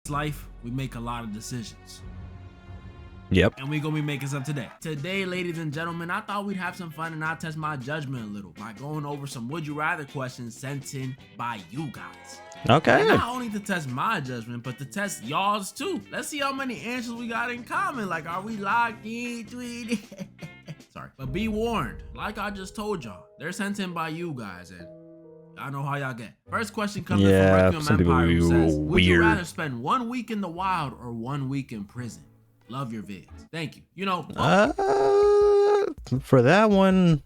life, we make a lot of decisions. Yep. And we're gonna be making some today. Today, ladies and gentlemen, I thought we'd have some fun and I'll test my judgment a little by going over some would you rather questions sent in by you guys. Okay. And not only to test my judgment, but to test y'all's too. Let's see how many answers we got in common. Like, are we locked in? Sorry. But be warned, like I just told y'all, they're sent in by you guys, and I know how y'all get. First question comes in from Requiem some people Empire, who says, weird. would you rather spend 1 week in the wild or 1 week in prison? Love your vids. Thank you. You know, for that one,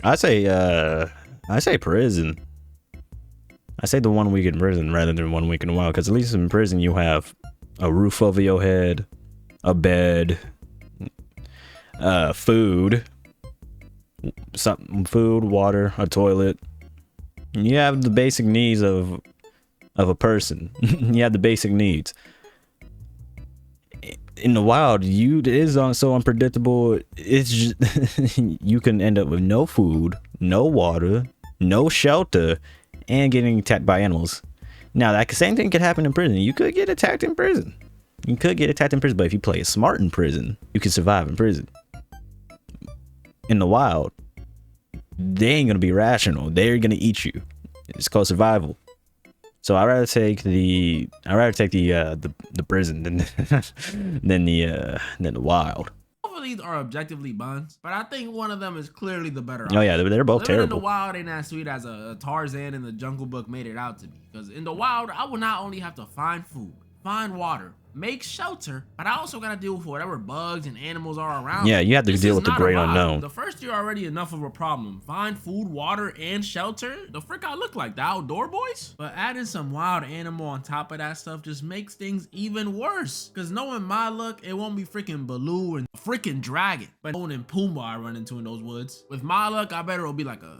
I say prison. I say the 1 week in prison rather than 1 week in the wild, because at least in prison you have a roof over your head, a bed, food, water, a toilet. You have the basic needs of a person. You have the basic needs. In the wild, it is so unpredictable. It's just you can end up with no food, no water, no shelter, and getting attacked by animals. Now, that same thing could happen in prison. You could get attacked in prison. But if you play it smart in prison, you can survive in prison. In the wild, they ain't gonna be rational. They're gonna eat you. It's called survival. So I'd rather take the prison than the wild. Both of these are objectively buns, but I think one of them is clearly the better option. Oh yeah, they're both Living terrible. In the wild ain't as sweet as a Tarzan in the Jungle Book made it out to be. Because in the wild, I will not only have to find food, find water, make shelter, but I also gotta deal with whatever bugs and animals are around. Yeah, you have to deal with the great unknown. The first year already enough of a problem. Find food, water, and shelter. The frick I look like, the outdoor boys? But adding some wild animal on top of that stuff just makes things even worse. Cause knowing my luck, it won't be freaking Baloo and freaking dragon. But Timon and Pumbaa I run into in those woods. With my luck, I bet it'll be like a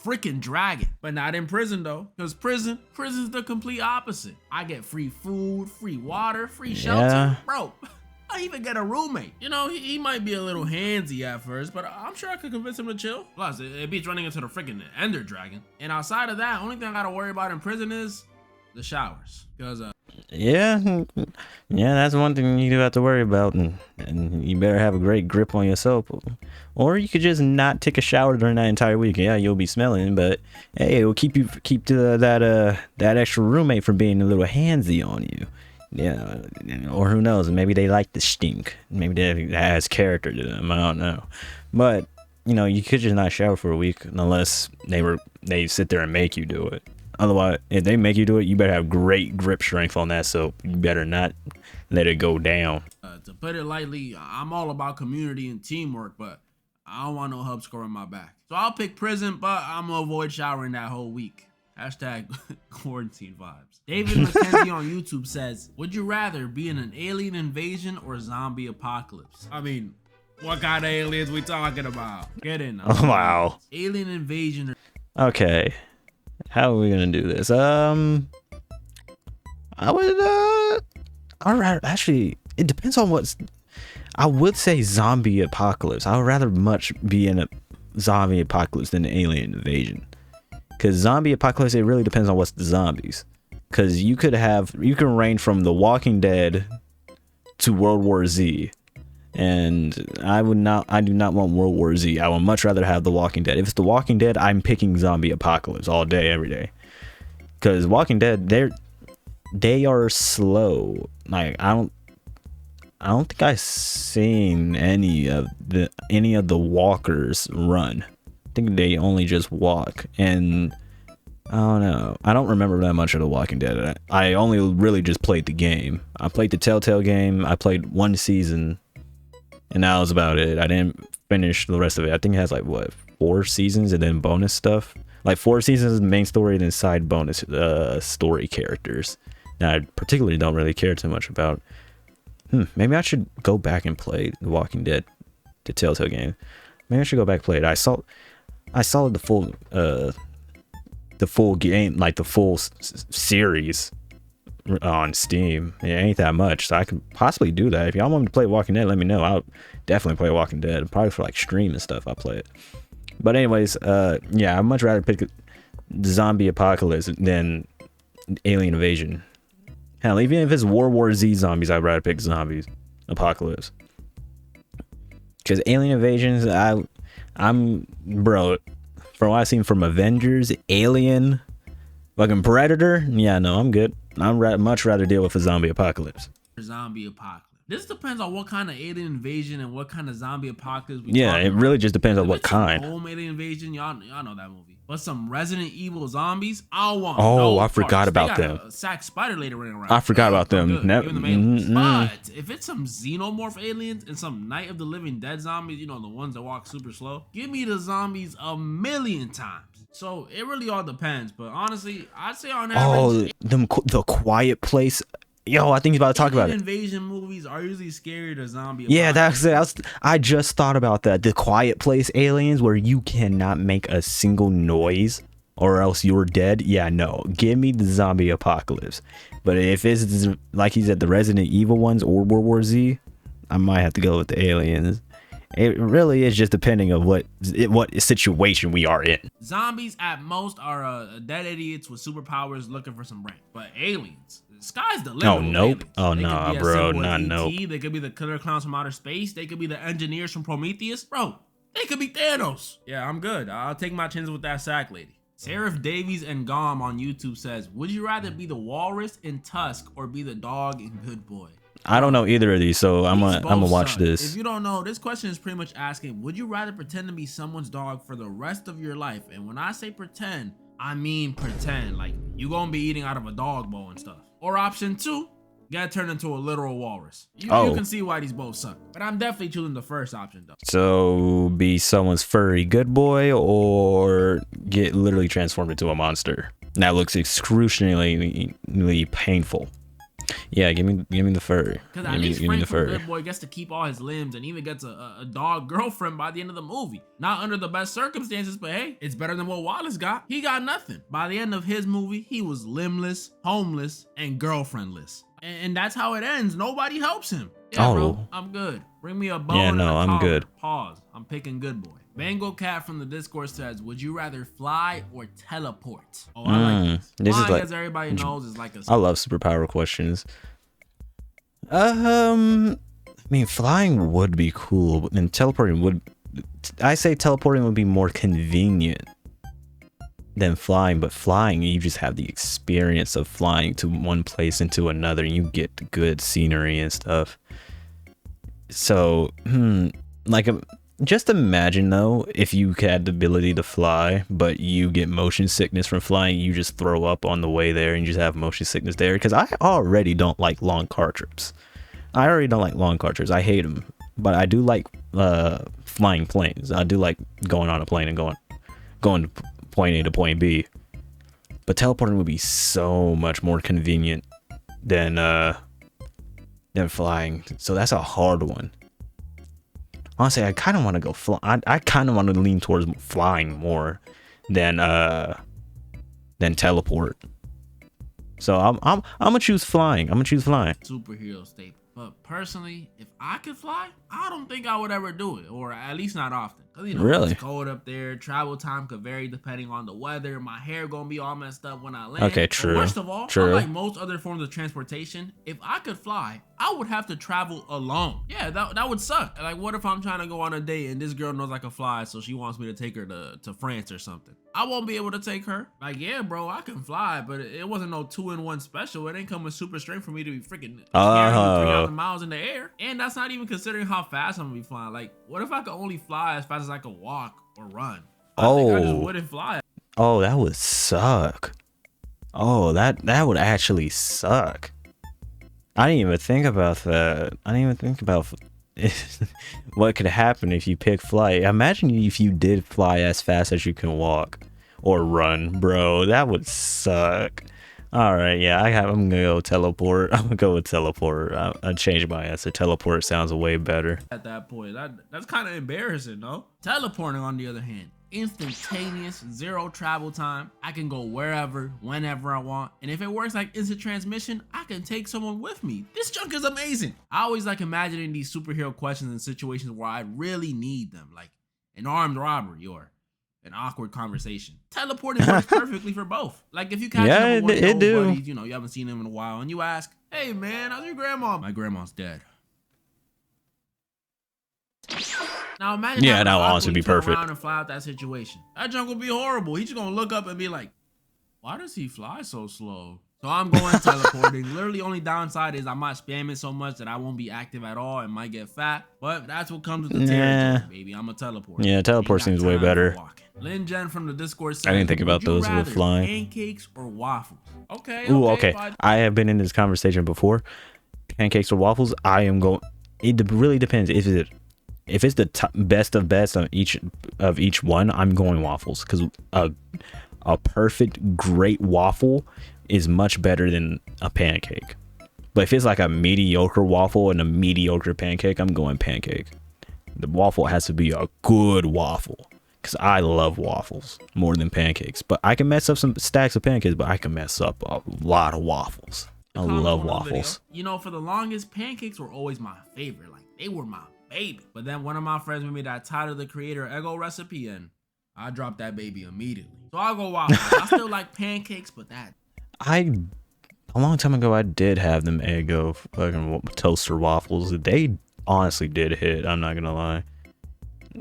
freaking dragon, but not in prison though, because prison's the complete opposite. I get free food, free water, free shelter. Bro, I even get a roommate. You know, he might be a little handsy at first, but I'm sure I could convince him to chill. Plus, it beats running into the freaking Ender Dragon. And outside of that, only thing I gotta worry about in prison is the showers, because yeah, that's one thing you do have to worry about, and you better have a great grip on yourself, or you could just not take a shower during that entire week. Yeah, you'll be smelling, but hey, it will keep that extra roommate from being a little handsy on you. Yeah, or who knows? Maybe they like the stink. Maybe that has character to them. I don't know, but you could just not shower for a week unless they sit there and make you do it. Otherwise, if they make you do it, you better have great grip strength on that soap. You better not let it go down. To put it lightly, I'm all about community and teamwork, but I don't want no hub score on my back. So I'll pick prison, but I'm gonna avoid showering that whole week. Hashtag quarantine vibes. David McKenzie on YouTube says, would you rather be in an alien invasion or zombie apocalypse? I mean, what kind of aliens we talking about? Get in. Oh, wow. Alien invasion. Okay. How are we gonna do this? I would actually, it depends on I would say zombie apocalypse. I would rather much be in a zombie apocalypse than an alien invasion. Cause zombie apocalypse, it really depends on what's the zombies. Cause you can range from The Walking Dead to World War Z. And I do not want World War Z. I would much rather have The Walking Dead. If it's The Walking Dead, I'm picking zombie apocalypse all day, every day. Because Walking Dead, they are slow. Like I don't think I've seen any of the walkers run. I think they only just walk, and I don't know. I don't remember that much of The Walking Dead. I only really just played the game. I played the Telltale game. I played one season. And that was about it. I didn't finish the rest of it. I think it has 4 seasons and then bonus stuff. 4 seasons main story, then side bonus story characters. Now I particularly don't really care too much about. Maybe I should go back and play The Walking Dead, the Telltale game. Maybe I should go back and play it. I saw the full game, the full series on Steam. It ain't that much, so I could possibly do that. If y'all want me to play Walking Dead, let me know. I'll definitely play Walking Dead. Probably for stream and stuff, I'll play it. But anyways, yeah, I'd much rather pick the zombie apocalypse than alien invasion. Hell, even if it's World War Z zombies, I'd rather pick zombies apocalypse. Because alien invasions, I'm bro. From what I've seen from Avengers, Alien, fucking Predator, yeah, no, I'm good. Much rather deal with a zombie apocalypse. Zombie apocalypse. This depends on what kind of alien invasion and what kind of zombie apocalypse we Yeah, it really just depends on what kind. Home alien invasion, y'all know that movie. But some Resident Evil zombies, I don't want. Oh, no I forgot parts. about They got them. A sack spider lady running around. I forgot about them. But if it's some xenomorph aliens and some Night of the Living Dead zombies, you know, the ones that walk super slow, give me the zombies a million times. So it really all depends. But honestly, I'd say on average, the Quiet Place. Yo, I think he's about to talk about it. Invasion movies are usually scarier than zombie. Yeah, I just thought about that. The Quiet Place aliens, where you cannot make a single noise or else you're dead. Yeah, no, give me the zombie apocalypse. But if it's like he said, the Resident Evil ones or World War Z, I might have to go with the aliens. It really is just depending on what situation we are in. Zombies at most are dead idiots with superpowers looking for some brain, but aliens. Sky's the limit. Oh, nope. Oh, nah, bro. Nah, nope. They could be the killer clowns from outer space. They could be the engineers from Prometheus. Bro, they could be Thanos. Yeah, I'm good. I'll take my chances with that sack lady. Seraph Davies and Gom on YouTube says, would you rather be the walrus in Tusk or be the dog in Good Boy? I don't know either of these, so I'm gonna watch this. If you don't know, this question is pretty much asking, would you rather pretend to be someone's dog for the rest of your life? And when I say pretend, I mean pretend. Like, you gonna be eating out of a dog bowl and stuff. Or option 2, get turned into a literal walrus. You can see why these both suck. But I'm definitely choosing the first option though. So be someone's furry good boy or get literally transformed into a monster. That looks excruciatingly painful. Yeah, give me the furry. Because at least Frank from Good Boy gets to keep all his limbs and even gets a dog girlfriend by the end of the movie. Not under the best circumstances, but hey, it's better than what Wallace got. He got nothing. By the end of his movie, he was limbless, homeless, and girlfriendless. And that's how it ends. Nobody helps him. Yeah, bro, I'm good. Bring me a bone. Yeah, no, I'm good. Pause. I'm picking Good Boy. Mango Cat from the Discord says, would you rather fly or teleport? Oh, I like this. Flying, is like, as everybody knows, is like a... I love superpower questions. I mean, flying would be cool, but then teleporting would... I say teleporting would be more convenient than flying, but flying, you just have the experience of flying to one place into another, and you get the good scenery and stuff. So, like... Just imagine though, if you had the ability to fly, but you get motion sickness from flying, you just throw up on the way there and you just have motion sickness there. Because I already don't like long car trips. I hate them. But I do like flying planes. I do like going on a plane and going to point A to point B. But teleporting would be so much more convenient than flying. So that's a hard one. Honestly, I kind of want to go fly. I kind of want to lean towards flying more than teleport. So I'm gonna choose flying. Superhero staple. But personally, if I could fly, I don't think I would ever do it, or at least not often. Cause really? It's cold up there. Travel time could vary depending on the weather. My hair gonna be all messed up when I land. Okay, true. But worst of all, unlike most other forms of transportation, if I could fly, I would have to travel alone. Yeah, that would suck. Like, what if I'm trying to go on a date and this girl knows I can fly, so she wants me to take her to France or something? I won't be able to take her. Like, yeah, bro, I can fly, but it wasn't no 2-in-1 special. It ain't come with super strength for me to be freaking carrying 3,000 miles in the air. And that's not even considering how fast I'm gonna be flying. Like, what if I could only fly as fast as I could walk or run? I think I just wouldn't fly. Oh, that would suck. Oh, that would actually suck. I didn't even think about that. I didn't even think about what could happen if you pick flight. Imagine if you did fly as fast as you can walk or run, bro. That would suck. All right, yeah, I'm gonna go teleport. I'm gonna go with teleport. I changed my answer. Teleport sounds way better. At that point, that's kind of embarrassing, no? Teleporting, on the other hand, instantaneous, zero travel time. I can go wherever, whenever I want. And if it works like instant transmission, I can take someone with me. This junk is amazing. I always like imagining these superhero questions in situations where I really need them, like an armed robbery or an awkward conversation. Teleporting works perfectly for both. Like if you catch Yeah, up with one of it your old do. buddies, you know, you haven't seen him in a while, and you ask, "Hey man, how's your grandma?" "My grandma's dead." Now imagine Yeah, having that to will honestly awkwardly be turn perfect. around and fly out that situation. That junk will be horrible. He's just gonna look up and be like, "Why does he fly so slow?" So I'm going teleporting. Literally only downside is I might spam it so much that I won't be active at all and might get fat. But that's what comes with the territory, baby. I'm a teleport. Yeah, teleport seems way better. Lynn Jen from the Discord said, I didn't think about those with flying. Pancakes or waffles? Okay. Ooh, okay. I have been in this conversation before. Pancakes or waffles? I am going. It really depends. If it's the best of best on each one, I'm going waffles, because a perfect great waffle is much better than a pancake. But if it's like a mediocre waffle and a mediocre pancake, I'm going pancake. The waffle has to be a good waffle, because I love waffles more than pancakes. But I can mess up some stacks of pancakes, but I can mess up a lot of waffles. I love waffles. You know, for the longest, pancakes were always my favorite. Like, they were my baby. But then one of my friends made me that Tyler the Creator Eggo recipe, and I dropped that baby immediately. So I'll go waffles. I still like pancakes, but a long time ago, I did have them Eggo fucking toaster waffles. They honestly did hit. I'm not gonna lie.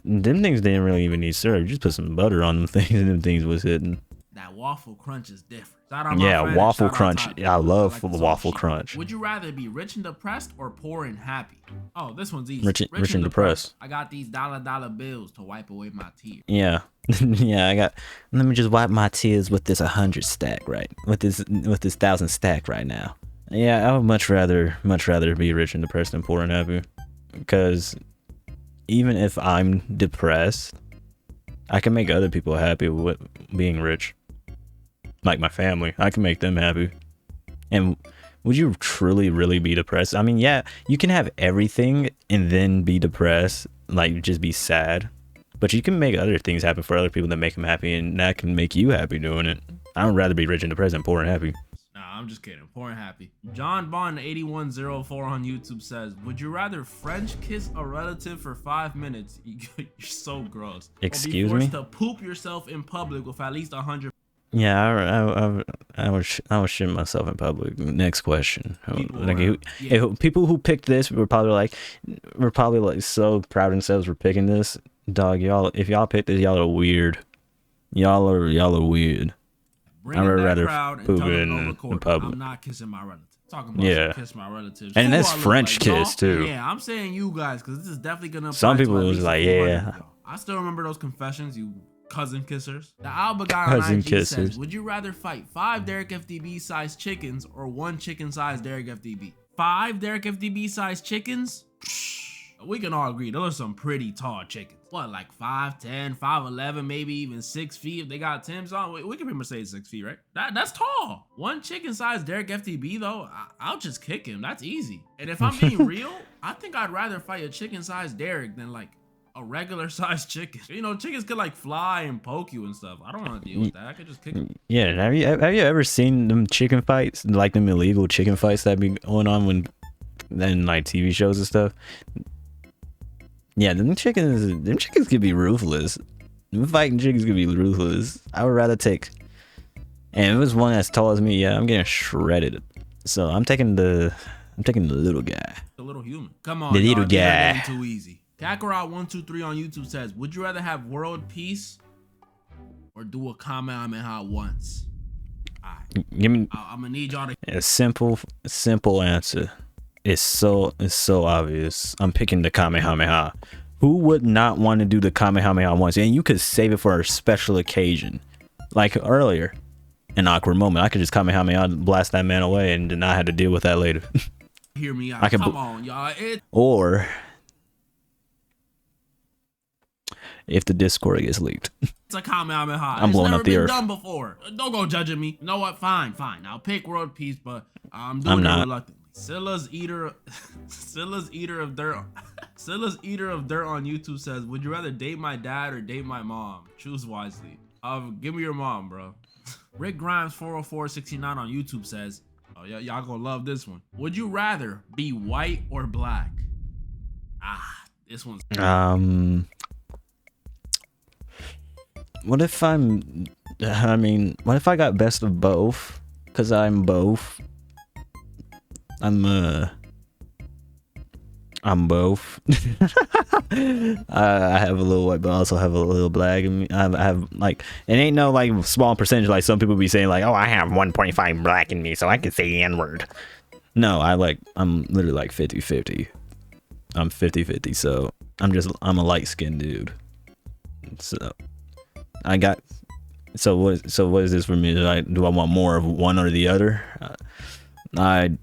Them things didn't really even need syrup. You just put some butter on them things, and them things was hitting. That waffle crunch is different. Yeah, waffle crunch. I love the waffle crunch. Would you rather be rich and depressed or poor and happy? Oh, this one's easy. Rich and depressed. I got these dollar bills to wipe away my tears. Yeah. Yeah, let me just wipe my tears with this 100 stack, right? With this 1,000 stack right now. Yeah, I would much rather be rich and depressed than poor and happy. Because even if I'm depressed, I can make other people happy with being rich. Like my family, I can make them happy. And would you truly really be depressed? I mean, yeah, you can have everything and then be depressed, like just be sad. But you can make other things happen for other people that make them happy, and that can make you happy doing it. I would rather be rich and depressed than poor and happy. Nah, I'm just kidding. Poor and happy. John Bond 8104 on YouTube says, would you rather French kiss a relative for 5 minutes? You're so gross. Excuse or be me? forced to poop yourself in public with at least 100. Yeah, I would shit myself in public. Next question. People who picked this were probably like so proud of themselves for picking this. Dog, if y'all picked this, y'all are weird. Y'all are weird. I would rather poop in public. I'm not kissing my relative. Talking about kiss my relatives. And that's French kiss too. Yeah, I'm saying you guys, because this is definitely gonna. Some people was like, yeah. I still remember those confessions, you cousin kissers. The Alba guy on IG says, would you rather fight 5 DerekFDB sized chickens or 1 chicken sized DerekFDB? 5 DerekFDB sized chickens? We can all agree those are some pretty tall chickens. What, like 5'10", 5'11", maybe even 6 feet if they got Timbs on? We can pretty much say 6 feet, right? That's tall. 1 chicken sized DerekFDB though, I'll just kick him. That's easy. And if I'm being real, I think I'd rather fight a chicken sized Derek than like a regular sized chicken. You know, chickens could like fly and poke you and stuff. I don't want to deal with that. I could just kick them. Yeah, have you ever seen them chicken fights, like them illegal chicken fights that be going on when like TV shows and stuff? Yeah, them chickens could be ruthless. Them fighting chickens could be ruthless. I would rather take, and if it was one as tall as me, yeah, I'm getting shredded. So I'm taking the little guy. The little human. Come on, the little guy. Too easy. Kakarot123 on YouTube says, would you rather have world peace or do a Kamehameha once? Give me. I'm gonna need y'all to. A simple answer. It's so obvious. I'm picking the Kamehameha. Who would not want to do the Kamehameha once? And you could save it for a special occasion, like earlier, an awkward moment. I could just Kamehameha, blast that man away, and then I had to deal with that later. Hear me out. Come on, y'all. Or if the Discord gets leaked. It's a Kamehameha. I'm blowing up the earth. It's never been done before. Don't go judging me. You know what? Fine. I'll pick world peace, but I'm doing it reluctantly. Scylla's eater of dirt on YouTube says, would you rather date my dad or date my mom? Choose wisely. Give me your mom, bro. Rick Grimes 40469 on YouTube says, oh yeah, y'all gonna love this one. Would you rather be white or black? This one's What if what if I got best of both? Because I'm both. I'm both. I have a little white, but I also have a little black in me. I have like, it ain't no like small percentage like some people be saying like, oh, I have 1.5 black in me, so I can say the N-word. No, I'm literally like 50-50. I'm 50-50, so I'm a light-skinned dude. So what is this for me? Do I want more of one or the other? I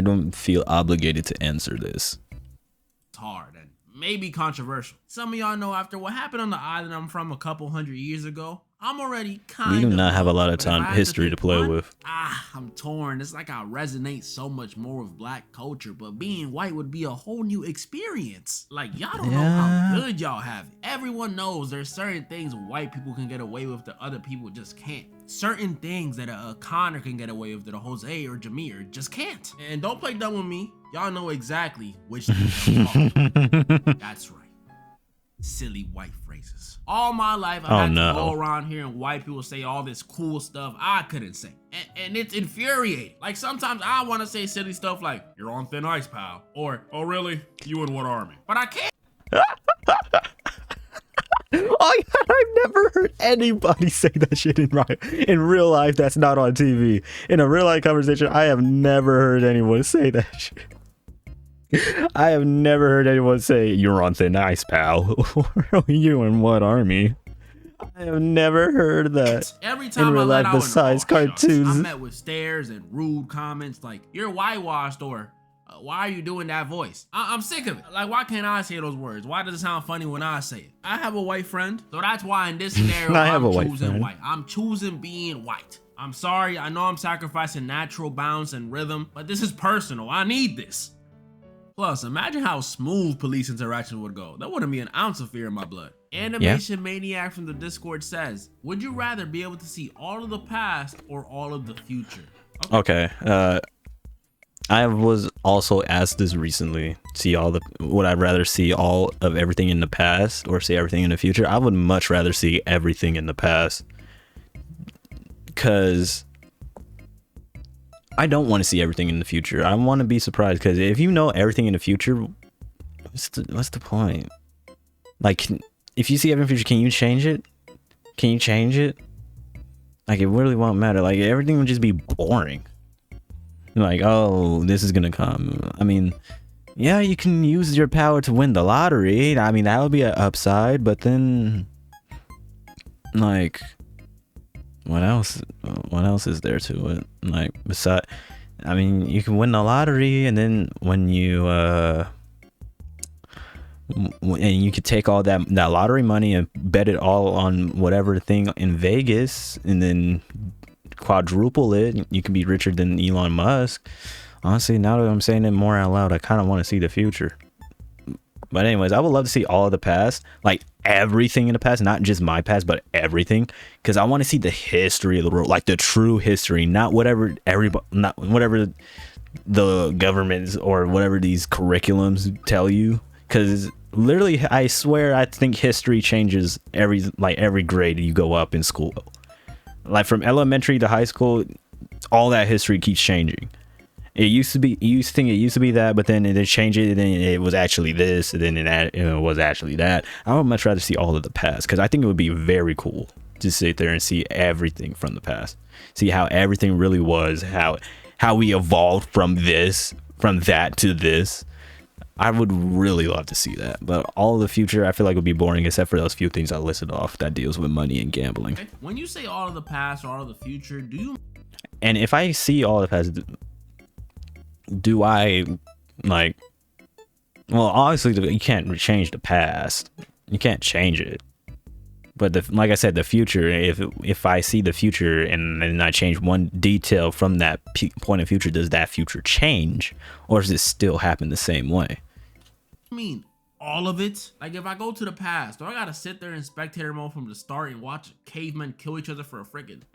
don't feel obligated to answer this. It's hard and maybe controversial. Some of y'all know after what happened on the island I'm from a couple 100 years ago, I'm already kind of... We do not have a lot of time history to play with. I'm torn. It's like I resonate so much more with black culture, but being white would be a whole new experience. Like, y'all don't know how good y'all have it. Everyone knows there's certain things white people can get away with that other people just can't. Certain things that a Connor can get away with that a Jose or Jameer just can't. And don't play dumb with me. Y'all know exactly which things I'm talking about. That's right. Silly white phrases. All my life I had to go around here and white people say all this cool stuff I couldn't say. And it's infuriating. Like sometimes I want to say silly stuff like, you're on thin ice, pal. Or, oh really? You in what army? But I can't. I've never heard anybody say that shit in real life that's not on TV. In a real life conversation, I have never heard anyone say that shit. I have never heard anyone say, you're on thin ice, pal. Or you in what army? I have never heard that. Every time in real life besides cartoons. I met with stares and rude comments like, you're whitewashed, or why are you doing that voice? I'm sick of it. Like, why can't I say those words? Why does it sound funny when I say it? I have a white friend, so that's why in this scenario, I'm choosing white. I'm choosing being white. I'm sorry, I know I'm sacrificing natural bounce and rhythm, but this is personal. I need this. Plus, imagine how smooth police interaction would go. There wouldn't be an ounce of fear in my blood. Animation Maniac from the Discord says, would you rather be able to see all of the past or all of the future? Okay. I was also asked this recently. Would I rather see all of everything in the past or see everything in the future? I would much rather see everything in the past. Because I don't want to see everything in the future. I want to be surprised, because if you know everything in the future, what's the point? Like, if you see everything in the future, can you change it? Can you change it? Like, it really won't matter. Like, everything would just be boring. Like, oh, this is gonna come. I mean, yeah, you can use your power to win the lottery. I mean, that would be an upside, but then, like, what else is there to it? Like, besides, I mean, you can win the lottery, and then when you and you could take all that lottery money and bet it all on whatever thing in Vegas, and then quadruple it. You can be richer than Elon Musk. Honestly, now that I'm saying it more out loud, I kind of want to see the future. But anyways, I would love to see all of the past, like everything in the past, not just my past, but everything, because I want to see the history of the world, like the true history, not whatever the governments or whatever these curriculums tell you. Because literally, I swear, I think history changes every grade you go up in school. Like from elementary to high school, all that history keeps changing. You used to think it used to be that, but then they changed it, and then it was actually this, and then it was actually that. I would much rather see all of the past, because I think it would be very cool to sit there and see everything from the past, see how everything really was, how we evolved from that to this. I would really love to see that, but all of the future I feel like would be boring, except for those few things I listed off that deals with money and gambling. Okay. When you say all of the past or all of the future, do you? And if I see all of the past, do I like? Well, obviously you can't change the past. You can't change it. But like I said, the future. If I see the future and then I change one detail from that point of future, does that future change, or does it still happen the same way? I mean, all of it? Like, if I go to the past, do I gotta sit there in spectator mode from the start and watch cavemen kill each other for a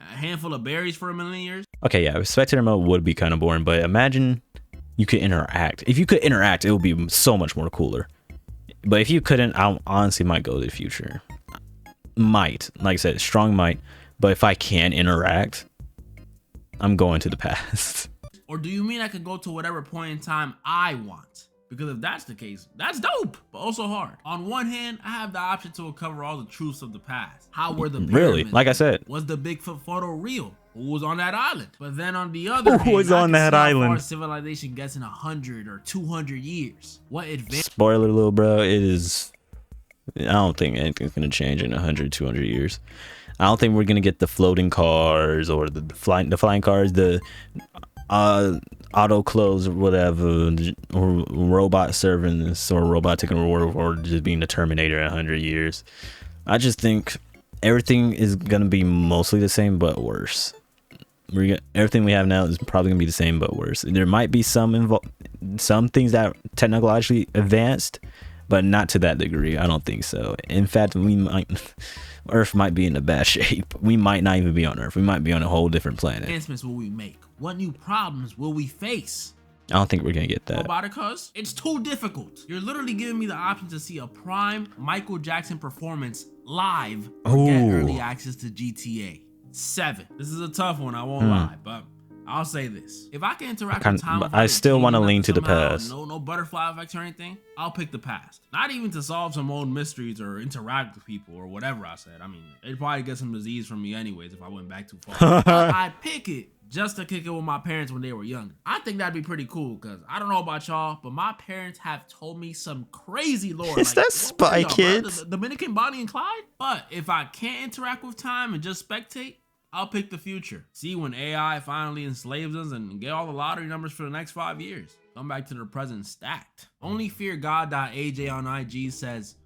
handful of berries for 1,000,000 years? Okay, yeah, spectator mode would be kind of boring, but imagine you could interact. If you could interact, it would be so much more cooler. But if you couldn't, I honestly might go to the future. Might, like I said, strong might. But if I can't interact, I'm going to the past. Or do you mean I could go to whatever point in time I want? Because if that's the case, that's dope, but also hard. On one hand, I have the option to uncover all the truths of the past. How were the pyramids? Really? Like I said. Was the Bigfoot photo real? Who was on that island? But then on the other hand, who was on that island? How far civilization gets in 100 or 200 years. What advance? Spoiler little bro, it is. I don't think anything's gonna change in 100, 200 years. I don't think we're gonna get the floating cars or the flying cars, the auto clothes or whatever, or robot servants or robot taking over, or just being the Terminator in 100 years. I just think everything is gonna be mostly the same but worse. Everything we have now is probably gonna be the same but worse. There might be some things that are technologically advanced, but not to that degree. I don't think so. In fact, Earth might be in a bad shape. We might not even be on Earth. We might be on a whole different planet. Advancements will we make? What new problems will we face? I don't think we're gonna get that. Robotic cuz? It's too difficult. You're literally giving me the option to see a prime Michael Jackson performance live or get early access to GTA 7. This is a tough one, I won't lie, but I'll say this. If I can interact with time, I still want to lean to the past. No butterfly effects or anything, I'll pick the past. Not even to solve some old mysteries or interact with people or whatever I said. I mean, they'd probably get some disease from me anyways if I went back too far. But I'd pick it just to kick it with my parents when they were younger. I think that'd be pretty cool because I don't know about y'all, but my parents have told me some crazy lore. Is that Spy Kids? The Dominican Bonnie and Clyde? But if I can't interact with time and just spectate, I'll pick the future. See when AI finally enslaves us and get all the lottery numbers for the next 5 years. Come back to the present stacked. OnlyFearGod.aj on IG says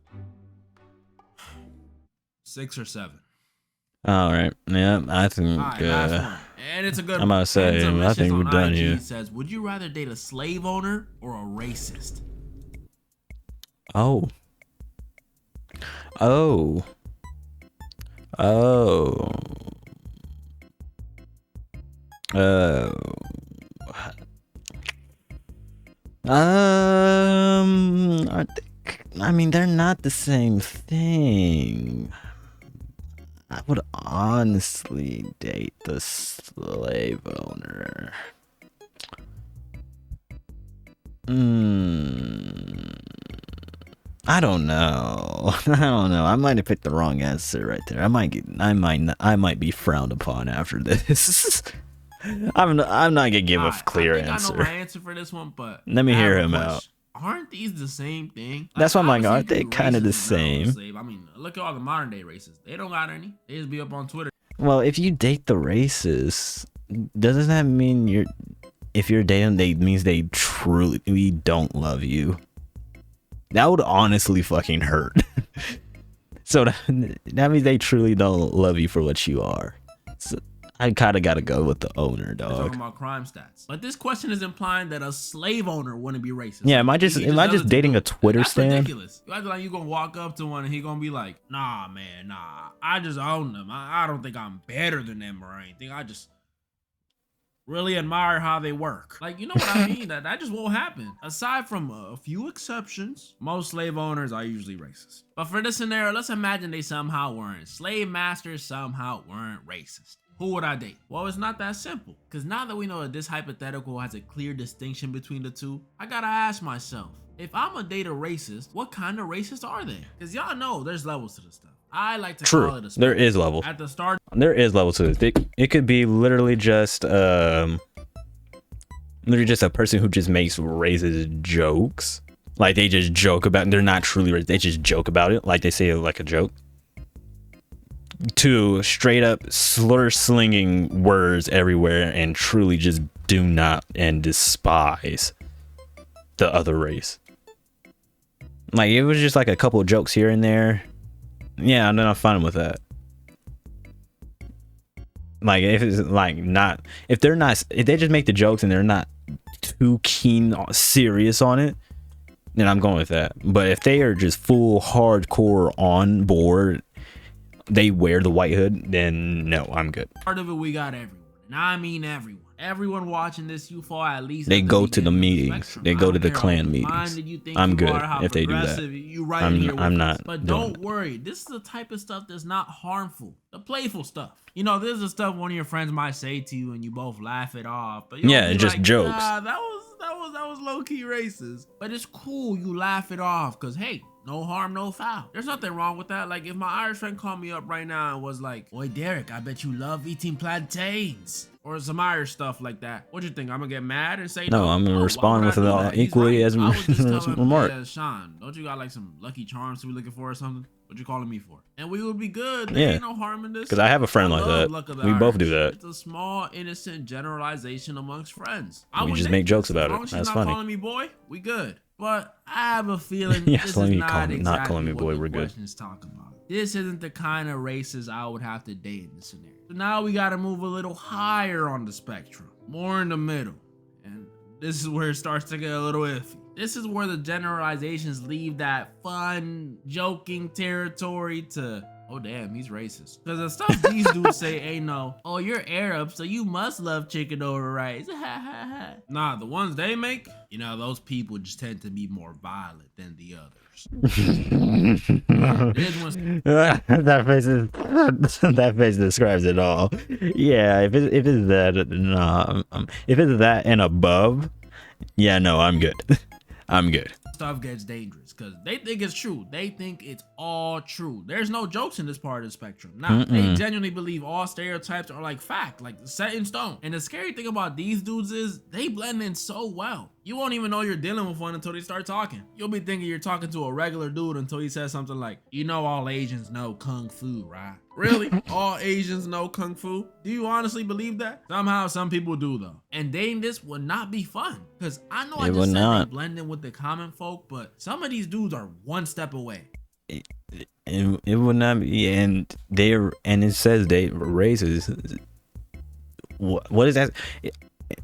6 or 7. All right. Yeah, I think. And it's a good. I'm about to say. I think we're done IG here. Says, would you rather date a slave owner or a racist? Oh. I mean, they're not the same thing. I would honestly date the slave owner. I don't know. I might have picked the wrong answer right there. I might be frowned upon after this. I'm not gonna give a clear answer. I know my answer for this one, but let me hear him out. Aren't these the same thing? That's why I'm like, aren't they kind of the same? I mean, look at all the modern day racists. They don't got any. They just be up on Twitter. Well, if you date the racist, doesn't that mean if you're dating, they means they truly don't love you? That would honestly fucking hurt. So that means they truly don't love you for what you are. So I kind of got to go with the owner, dog. We're talking about crime stats. But this question is implying that a slave owner wouldn't be racist. Yeah, am I just dating a Twitter stand? That's ridiculous. You act like you gonna walk up to one and he gonna be like, nah, man, nah. I just own them. I don't think I'm better than them or anything. I just really admire how they work. Like, you know what I mean? That just won't happen. Aside from a few exceptions, most slave owners are usually racist. But for this scenario, let's imagine they somehow weren't. Slave masters somehow weren't racist. Who would I date? Well, it's not that simple. Because now that we know that this hypothetical has a clear distinction between the two, I gotta ask myself, if I'm a date a racist, what kind of racist are they? Because y'all know there's levels to this stuff. I like to call it a spectrum. There is levels. At the start, there is levels to it. It could be literally just a person who just makes racist jokes. Like they just joke about it. They're not truly racist. They just joke about it. Like they say it like a joke. To straight up slur slinging words everywhere and truly just do not and despise the other race. Like it was just like a couple of jokes here and there. Yeah, and then I'm fine with that. Like if it's like not, if they just make the jokes and they're not too serious on it, then I'm going with that. But if they are just full hardcore on board, they wear the white hood, then no, I'm good. Part of it, we got everyone, and I mean everyone. everyone watching this, you fall at least. They at go to the beginning of meetings. spectrum. They I go to don't the care how clan meetings. minded you think I'm you good are, how if they do that. progressive you right in here with I'm us. not But doing don't worry, this is the type of stuff that's not harmful. The playful stuff. You know, this is the stuff one of your friends might say to you and you both laugh it off. But Yeah, be just like, jokes. Nah, that was low key racist. But it's cool. You laugh it off because hey, no harm, no foul. There's nothing wrong with that. Like if my Irish friend called me up right now and was like, "Boy, Derek, I bet you love eating plantains." Or some Irish stuff like that. What you think? I'm gonna get mad and say no? No, I'm gonna respond with it all equally as I was just telling him, remark. yeah, Sean, don't you got like some Lucky Charms to be looking for or something? What you calling me for? And we would be good. There ain't no harm in this. Because I have a friend like that. We both do that. It's a small, innocent generalization amongst friends. We just make jokes about it. That's funny. Calling me boy, we good. But I have a feeling yes, this let is me not calling me boy, we're good. Talk about. This isn't the kind of races I would have to date in this scenario. So now we got to move a little higher on the spectrum, more in the middle. And this is where it starts to get a little iffy. This is where the generalizations leave that fun, joking territory to, oh damn, he's racist. Because the stuff these dudes say ain't no, oh, you're Arab, so you must love chicken over rice. Nah, the ones they make, you know, those people just tend to be more violent than the others. That face describes it all. Yeah, if it's that, no, if it's that and above, yeah, no, I'm good. I'm good. Stuff gets dangerous because they think it's true. They think it's all true. There's no jokes in this part of the spectrum. Now, they genuinely believe all stereotypes are like fact, like set in stone. And the scary thing about these dudes is they blend in so well. You won't even know you're dealing with one until they start talking. You'll be thinking you're talking to a regular dude until he says something like, you know all Asians know Kung Fu, right? Really? All Asians know Kung Fu? Do you honestly believe that? Somehow some people do though. And dating this would not be fun. Because I know I just said they blend in with the common folk, but some of these dudes are one step away. It would not be, and it says they races. What is that?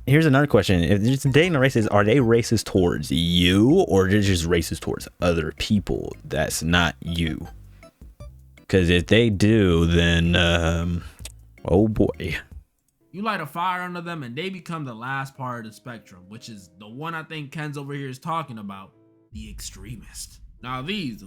Here's another question. If it's dating races, are they racist towards you or they're just racist towards other people that's not you? Because if they do, then oh boy. You light a fire under them and they become the last part of the spectrum, which is the one I think Ken's over here is talking about, the extremist. Now these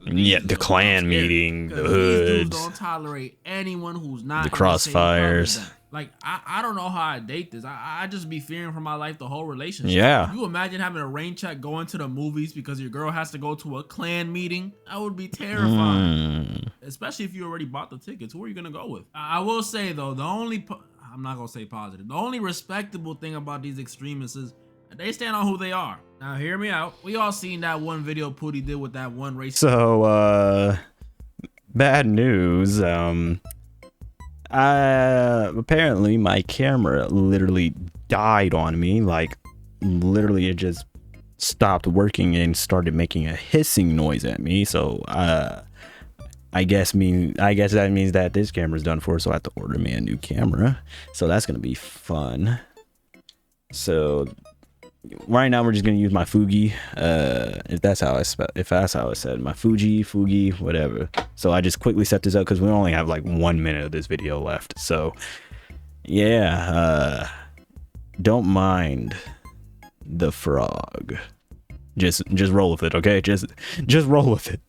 the clan meeting, the hoods, these dudes don't tolerate anyone who's not the crossfires. Like I don't know how I date this. I just be fearing for my life the whole relationship. Yeah. You imagine having a rain check going to the movies because your girl has to go to a clan meeting? That would be terrifying. Especially if you already bought the tickets. Who are you gonna go with? I will say though, I'm not gonna say positive. The only respectable thing about these extremists is they stand on who they are. Now hear me out. We all seen that one video Pootie did with that one race. So bad news. Apparently my camera literally died on me. Like literally it just stopped working and started making a hissing noise at me. So I guess that means that this camera's done for, so I have to order me a new camera. So that's gonna be fun. So right now we're just gonna use my Fuji, if that's how I said, my Fuji, whatever. So I just quickly set this up because we only have like 1 minute of this video left. So yeah, don't mind the frog. Just roll with it, okay? Just roll with it.